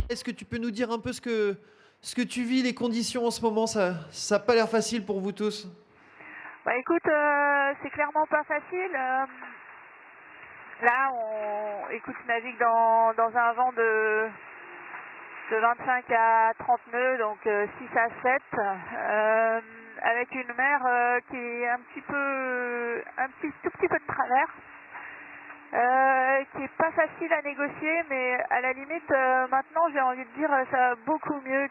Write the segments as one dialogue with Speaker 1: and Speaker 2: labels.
Speaker 1: Est-ce que tu peux nous dire un peu ce que tu vis, les conditions en ce moment? Ça n'a pas l'air facile pour vous tous.
Speaker 2: Bah écoute, c'est clairement pas facile. Là, écoute, je navigue dans un vent de 25 à 30 nœuds, donc 6 à 7, avec une mer qui est tout petit peu de travers, qui est pas facile à négocier, mais à la limite, maintenant, j'ai envie de dire, ça va beaucoup mieux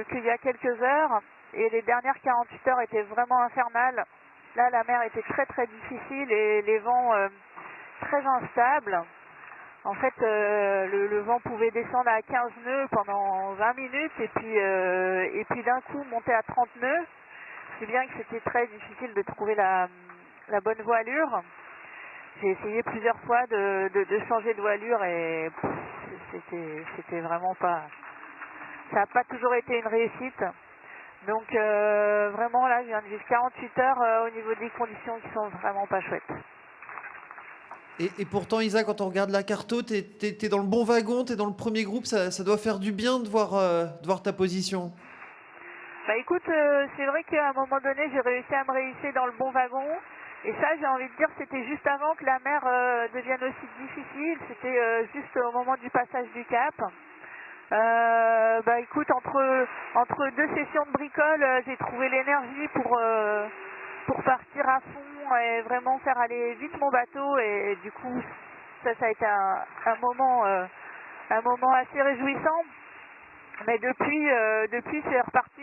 Speaker 2: qu'il y a quelques heures, et les dernières 48 heures étaient vraiment infernales. Là, la mer était très très difficile et les vents très instables. En fait, le vent pouvait descendre à 15 nœuds pendant 20 minutes et puis d'un coup monter à 30 nœuds. C'est bien que c'était très difficile de trouver la bonne voilure. J'ai essayé plusieurs fois de changer de voilure et c'était vraiment pas... Ça n'a pas toujours été une réussite. Donc vraiment là, je viens de vivre 48 heures au niveau des conditions qui sont vraiment pas chouettes.
Speaker 1: Et pourtant, Isa, quand on regarde la carto, t'es dans le bon wagon, t'es dans le premier groupe, ça doit faire du bien de voir ta position.
Speaker 2: Bah écoute, c'est vrai qu'à un moment donné, j'ai réussi à me réhisser dans le bon wagon. Et ça, j'ai envie de dire, c'était juste avant que la mer devienne aussi difficile. C'était juste au moment du passage du cap. Bah écoute, entre deux sessions de bricole, j'ai trouvé l'énergie pour partir à fond et vraiment faire aller vite mon bateau. Et du coup, ça a été un moment assez réjouissant. Mais depuis c'est reparti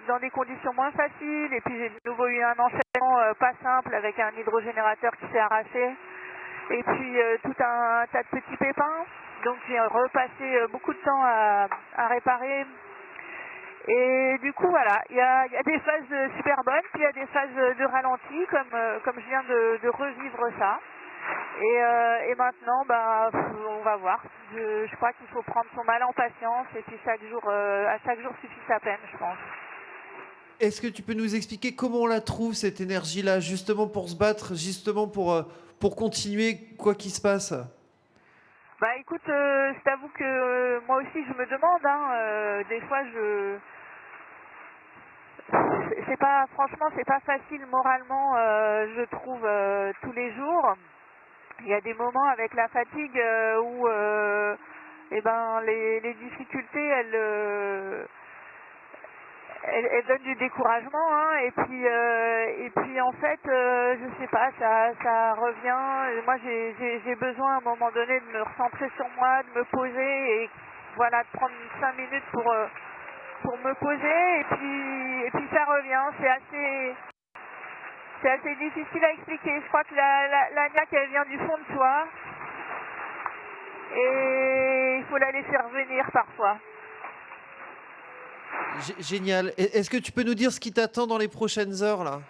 Speaker 2: dans des conditions moins faciles. Et puis j'ai de nouveau eu un enchaînement pas simple avec un hydrogénérateur qui s'est arraché. Et puis tout un tas de petits pépins. Donc j'ai repassé beaucoup de temps à réparer. Et du coup voilà, il y a des phases super bonnes, puis il y a des phases de ralenti, comme je viens de revivre ça. Et maintenant, bah, on va voir. Je crois qu'il faut prendre son mal en patience et puis à chaque jour suffit sa peine, je pense.
Speaker 1: Est-ce que tu peux nous expliquer comment on la trouve, cette énergie-là, justement pour se battre, justement pour continuer, quoi qu'il se passe?
Speaker 2: Bah écoute, je t'avoue que moi aussi je me demande, hein, des fois franchement c'est pas facile moralement, je trouve, tous les jours. Il y a des moments avec la fatigue où eh ben, les difficultés, elles donnent du découragement. Hein, et puis en fait, je sais pas, ça revient. Moi, j'ai besoin à un moment donné de me recentrer sur moi, de me poser et voilà, de prendre 5 minutes pour me poser. Et puis ça revient. C'est assez difficile à expliquer. Je crois que la niaque, elle vient du fond de soi. Et il faut la laisser revenir parfois.
Speaker 1: Génial. Est-ce que tu peux nous dire ce qui t'attend dans les prochaines heures, là?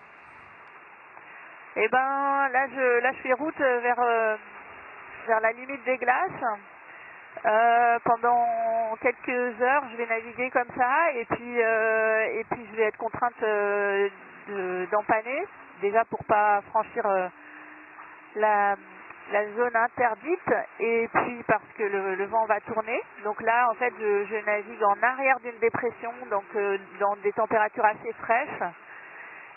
Speaker 2: Et ben là je fais route vers la limite des glaces. Pendant quelques heures, je vais naviguer comme ça et puis je vais être contrainte d'empanner, déjà pour pas franchir la, la zone interdite et puis parce que le vent va tourner. Donc là, en fait, je navigue en arrière d'une dépression, donc dans des températures assez fraîches.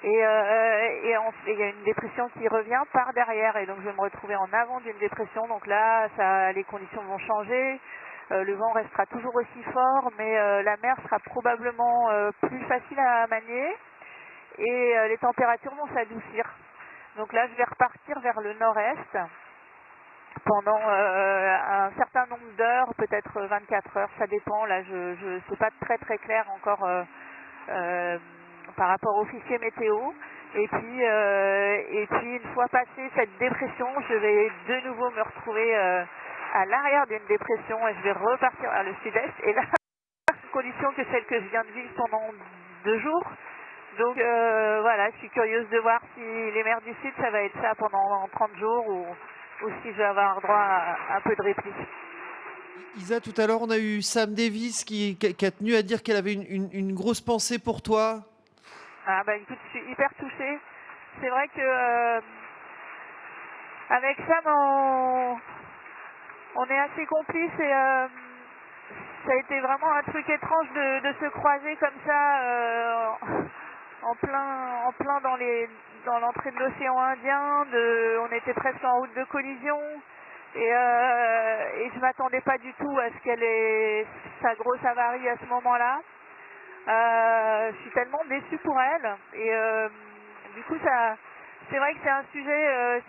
Speaker 2: Et il y a une dépression qui revient par derrière et donc je vais me retrouver en avant d'une dépression. Donc là, les conditions vont changer. Le vent restera toujours aussi fort, mais la mer sera probablement plus facile à manier et les températures vont s'adoucir. Donc là, je vais repartir vers le nord-est pendant un certain nombre d'heures, peut-être 24 heures, ça dépend. Là, je c'est pas très très clair encore par rapport au fichier météo. Et puis une fois passée cette dépression, je vais de nouveau me retrouver à l'arrière d'une dépression et je vais repartir vers le sud-est. Et là, une condition que celle que je viens de vivre pendant 2 jours. Donc voilà, je suis curieuse de voir si les mers du Sud, ça va être ça pendant 30 jours ou si je vais avoir droit à un peu de répit.
Speaker 1: Isa, tout à l'heure, on a eu Sam Davis qui a tenu à dire qu'elle avait une grosse pensée pour toi.
Speaker 2: Ah bah écoute, je suis hyper touchée. C'est vrai que avec Sam, on est assez complices ça a été vraiment un truc étrange de se croiser comme ça en plein dans l'entrée de l'océan Indien. On était presque en route de collision et je m'attendais pas du tout à ce qu'elle ait sa grosse avarie à ce moment-là. Je suis tellement déçue pour elle et du coup c'est vrai que c'est un sujet,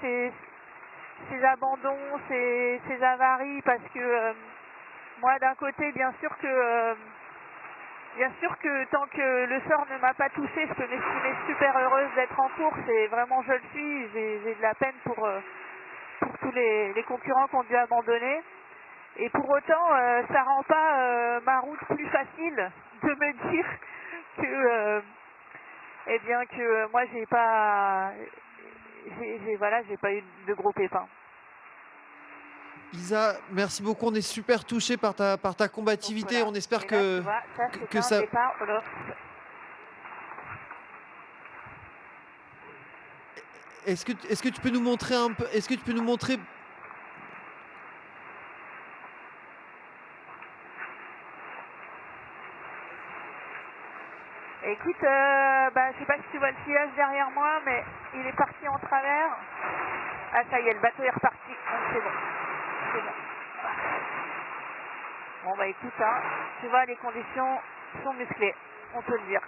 Speaker 2: ces abandons, ces avaries, parce que moi d'un côté bien sûr que tant que le sort ne m'a pas touché, je peux m'estimer super heureuse d'être en course et vraiment je le suis. J'ai de la peine pour tous les concurrents qui ont dû abandonner. Et pour autant, ça rend pas ma route plus facile de me dire que, eh bien que moi j'ai pas eu de gros pépins.
Speaker 1: Isa, merci beaucoup. On est super touchés par ta combativité.
Speaker 2: Donc, voilà.
Speaker 1: On espère
Speaker 2: Et là,
Speaker 1: que,
Speaker 2: tu vois, ça,
Speaker 1: que,
Speaker 2: c'est
Speaker 1: que
Speaker 2: un
Speaker 1: ça.
Speaker 2: départ Olof.
Speaker 1: Est-ce que tu peux nous montrer un peu. Est-ce que tu peux nous montrer.
Speaker 2: Écoute, je sais pas si tu vois le sillage derrière moi, mais il est parti en travers. Ah, ça y est, le bateau est reparti. Donc c'est bon. C'est bon. Bon, bah écoute, hein, tu vois, les conditions sont musclées, on peut le dire.